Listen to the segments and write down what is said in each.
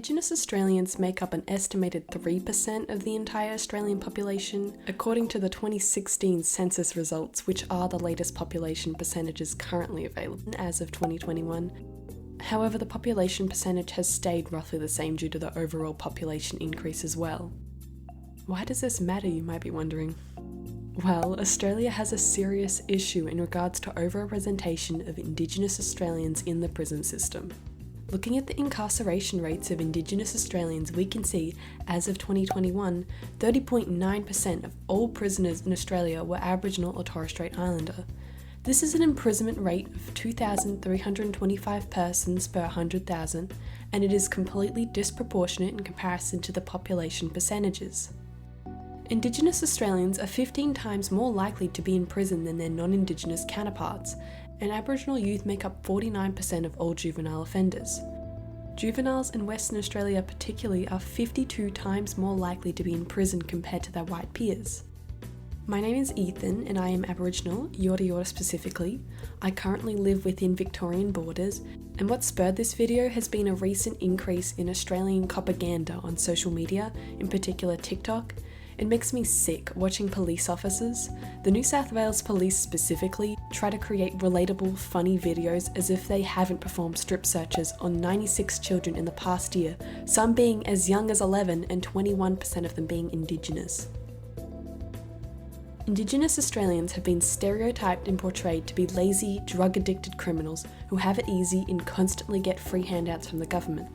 Indigenous Australians make up an estimated 3% of the entire Australian population, according to the 2016 census results, which are the latest population percentages currently available as of 2021. However, the population percentage has stayed roughly the same due to the overall population increase as well. Why does this matter, you might be wondering? Well, Australia has a serious issue in regards to overrepresentation of Indigenous Australians in the prison system. Looking at the incarceration rates of Indigenous Australians, we can see, as of 2021, 30.9% of all prisoners in Australia were Aboriginal or Torres Strait Islander. This is an imprisonment rate of 2,325 persons per 100,000, and it is completely disproportionate in comparison to the population percentages. Indigenous Australians are 15 times more likely to be in prison than their non-Indigenous counterparts, and Aboriginal youth make up 49% of all juvenile offenders. Juveniles in Western Australia particularly are 52 times more likely to be in prison compared to their white peers. My name is Ethan and I am Aboriginal, Yorta Yorta specifically. I currently live within Victorian borders, and what spurred this video has been a recent increase in Australian propaganda on social media, in particular TikTok. It makes me sick watching police officers, the New South Wales Police specifically, try to create relatable, funny videos as if they haven't performed strip searches on 96 children in the past year, some being as young as 11 and 21% of them being Indigenous. Indigenous Australians have been stereotyped and portrayed to be lazy, drug-addicted criminals who have it easy and constantly get free handouts from the government.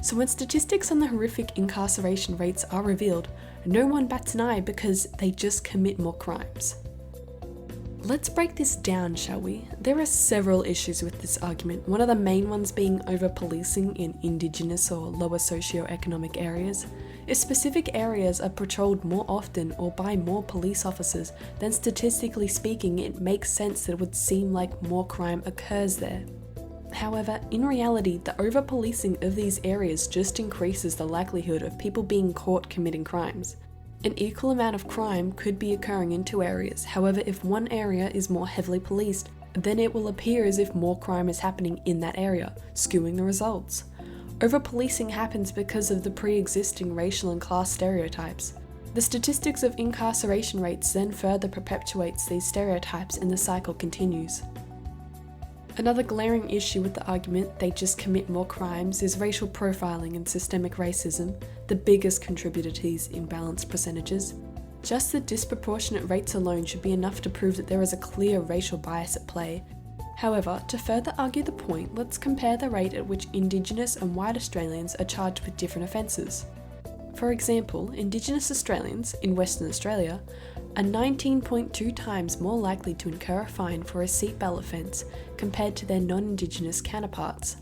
So when statistics on the horrific incarceration rates are revealed, no one bats an eye because they just commit more crimes. Let's break this down, shall we? There are several issues with this argument, one of the main ones being over-policing in Indigenous or lower socio-economic areas. If specific areas are patrolled more often or by more police officers, then statistically speaking it makes sense that it would seem like more crime occurs there. However, in reality, the over-policing of these areas just increases the likelihood of people being caught committing crimes. An equal amount of crime could be occurring in two areas. However, if one area is more heavily policed, then it will appear as if more crime is happening in that area, skewing the results. Over-policing happens because of the pre-existing racial and class stereotypes. The statistics of incarceration rates then further perpetuates these stereotypes and the cycle continues. Another glaring issue with the argument they just commit more crimes is racial profiling and systemic racism, the biggest contributor to these imbalanced percentages. Just the disproportionate rates alone should be enough to prove that there is a clear racial bias at play. However, to further argue the point, let's compare the rate at which Indigenous and white Australians are charged with different offences. For example, Indigenous Australians in Western Australia are 19.2 times more likely to incur a fine for a seatbelt offence compared to their non-Indigenous counterparts.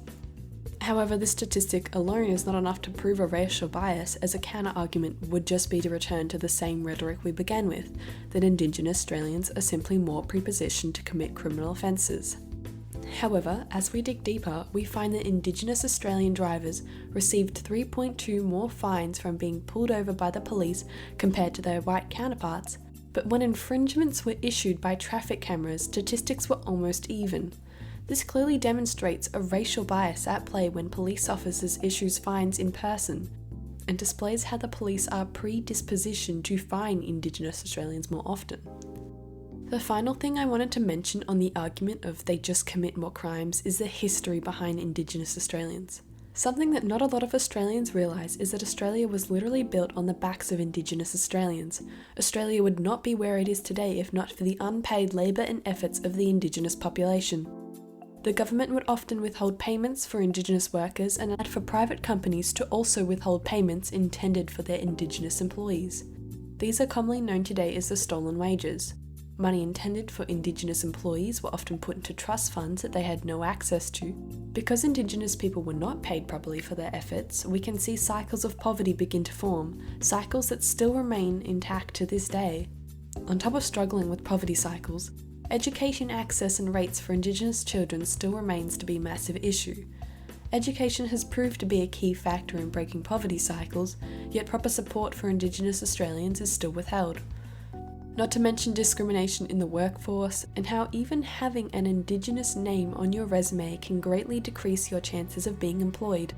However, this statistic alone is not enough to prove a racial bias, as a counter-argument would just be to return to the same rhetoric we began with, that Indigenous Australians are simply more prepositioned to commit criminal offences. However, as we dig deeper, we find that Indigenous Australian drivers received 3.2 more fines from being pulled over by the police compared to their white counterparts, but when infringements were issued by traffic cameras, statistics were almost even. This clearly demonstrates a racial bias at play when police officers issue fines in person, and displays how the police are predispositioned to fine Indigenous Australians more often. The final thing I wanted to mention on the argument of they just commit more crimes is the history behind Indigenous Australians. Something that not a lot of Australians realise is that Australia was literally built on the backs of Indigenous Australians. Australia would not be where it is today if not for the unpaid labour and efforts of the Indigenous population. The government would often withhold payments for Indigenous workers and allow for private companies to also withhold payments intended for their Indigenous employees. These are commonly known today as the stolen wages. Money intended for Indigenous employees were often put into trust funds that they had no access to. Because Indigenous people were not paid properly for their efforts, we can see cycles of poverty begin to form, cycles that still remain intact to this day. On top of struggling with poverty cycles, education access and rates for Indigenous children still remains to be a massive issue. Education has proved to be a key factor in breaking poverty cycles, yet proper support for Indigenous Australians is still withheld. Not to mention discrimination in the workforce, and how even having an Indigenous name on your resume can greatly decrease your chances of being employed.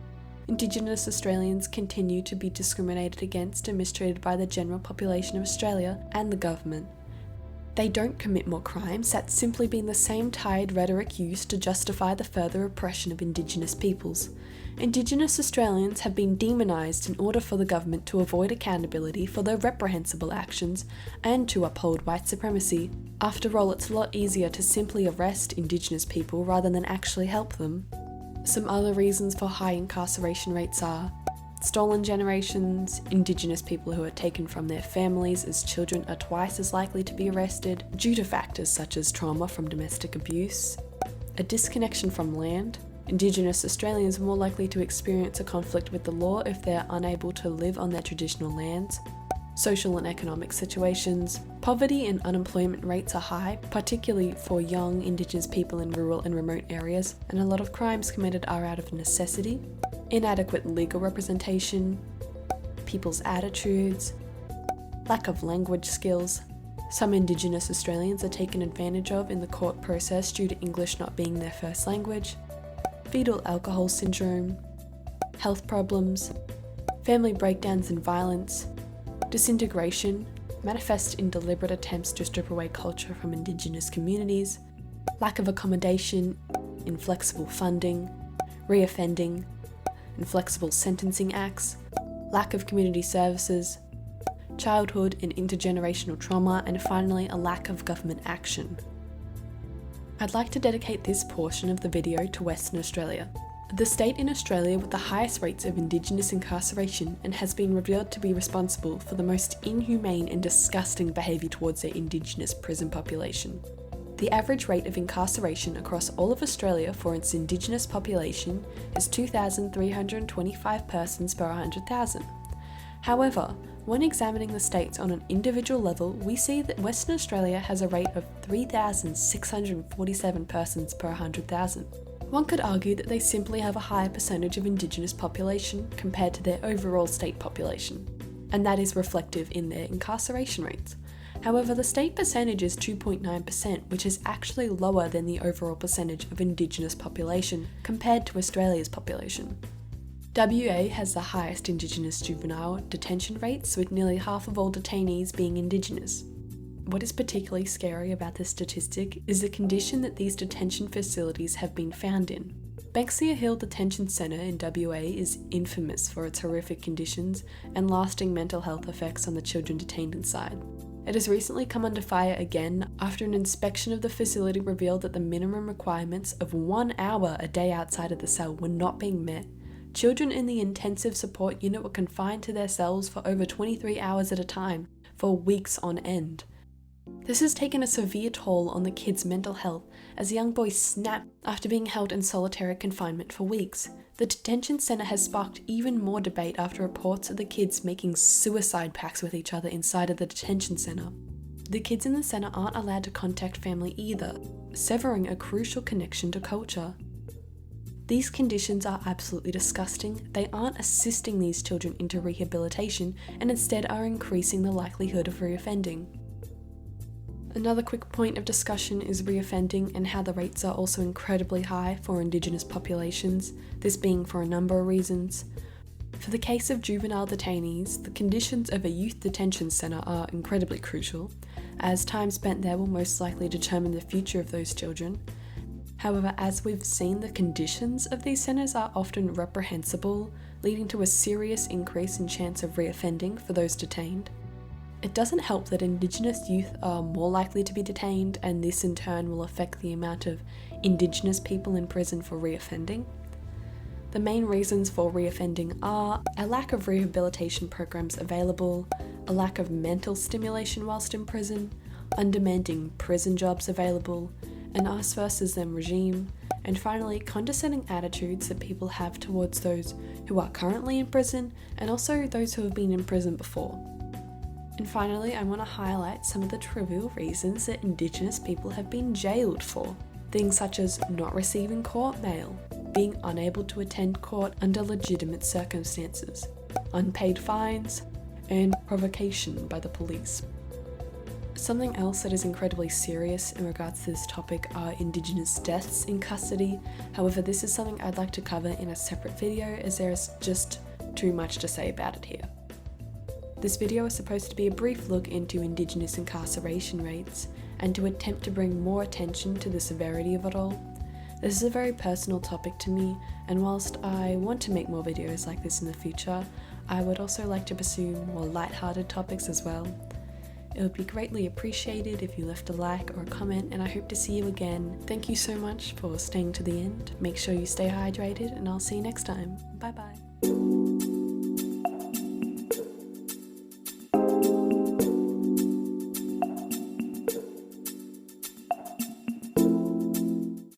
Indigenous Australians continue to be discriminated against and mistreated by the general population of Australia and the government. They don't commit more crimes, that's simply been the same tired rhetoric used to justify the further oppression of Indigenous peoples. Indigenous Australians have been demonised in order for the government to avoid accountability for their reprehensible actions and to uphold white supremacy. After all, it's a lot easier to simply arrest Indigenous people rather than actually help them. Some other reasons for high incarceration rates are stolen generations, Indigenous people who are taken from their families as children are twice as likely to be arrested due to factors such as trauma from domestic abuse, a disconnection from land. Indigenous Australians are more likely to experience a conflict with the law if they are unable to live on their traditional lands. Social and economic situations. Poverty and unemployment rates are high, particularly for young Indigenous people in rural and remote areas, and a lot of crimes committed are out of necessity. Inadequate legal representation, people's attitudes, lack of language skills. Some Indigenous Australians are taken advantage of in the court process due to English not being their first language. Fetal alcohol syndrome, health problems, family breakdowns and violence, disintegration, manifest in deliberate attempts to strip away culture from Indigenous communities, lack of accommodation, inflexible funding, reoffending, inflexible sentencing acts, lack of community services, childhood and intergenerational trauma, and finally a lack of government action. I'd like to dedicate this portion of the video to Western Australia, the state in Australia with the highest rates of Indigenous incarceration, and has been revealed to be responsible for the most inhumane and disgusting behaviour towards their Indigenous prison population. The average rate of incarceration across all of Australia for its Indigenous population is 2,325 persons per 100,000. However, when examining the states on an individual level, we see that Western Australia has a rate of 3,647 persons per 100,000. One could argue that they simply have a higher percentage of Indigenous population compared to their overall state population, and that is reflective in their incarceration rates. However, the state percentage is 2.9%, which is actually lower than the overall percentage of Indigenous population compared to Australia's population. WA has the highest Indigenous juvenile detention rates, with nearly half of all detainees being Indigenous. What is particularly scary about this statistic is the condition that these detention facilities have been found in. Banksia Hill Detention Centre in WA is infamous for its horrific conditions and lasting mental health effects on the children detained inside. It has recently come under fire again after an inspection of the facility revealed that the minimum requirements of 1 hour a day outside of the cell were not being met. Children in the intensive support unit were confined to their cells for over 23 hours at a time, for weeks on end. This has taken a severe toll on the kids' mental health, as young boys snap after being held in solitary confinement for weeks. The detention centre has sparked even more debate after reports of the kids making suicide pacts with each other inside of the detention centre. The kids in the centre aren't allowed to contact family either, severing a crucial connection to culture. These conditions are absolutely disgusting. They aren't assisting these children into rehabilitation and instead are increasing the likelihood of reoffending. Another quick point of discussion is reoffending and how the rates are also incredibly high for Indigenous populations, this being for a number of reasons. For the case of juvenile detainees, the conditions of a youth detention centre are incredibly crucial, as time spent there will most likely determine the future of those children. However, as we've seen, the conditions of these centres are often reprehensible, leading to a serious increase in chance of reoffending for those detained. It doesn't help that Indigenous youth are more likely to be detained, and this in turn will affect the amount of Indigenous people in prison for reoffending. The main reasons for reoffending are a lack of rehabilitation programs available, a lack of mental stimulation whilst in prison, undemanding prison jobs available, an us versus them regime, and finally condescending attitudes that people have towards those who are currently in prison and also those who have been in prison before. And finally, I want to highlight some of the trivial reasons that Indigenous people have been jailed for. Things such as not receiving court mail, being unable to attend court under legitimate circumstances, unpaid fines, and provocation by the police. Something else that is incredibly serious in regards to this topic are Indigenous deaths in custody. However, this is something I'd like to cover in a separate video as there is just too much to say about it here. This video is supposed to be a brief look into Indigenous incarceration rates and to attempt to bring more attention to the severity of it all. This is a very personal topic to me, and whilst I want to make more videos like this in the future, I would also like to pursue more light-hearted topics as well. It would be greatly appreciated if you left a like or a comment, and I hope to see you again. Thank you so much for staying to the end. Make sure you stay hydrated, and I'll see you next time. Bye bye.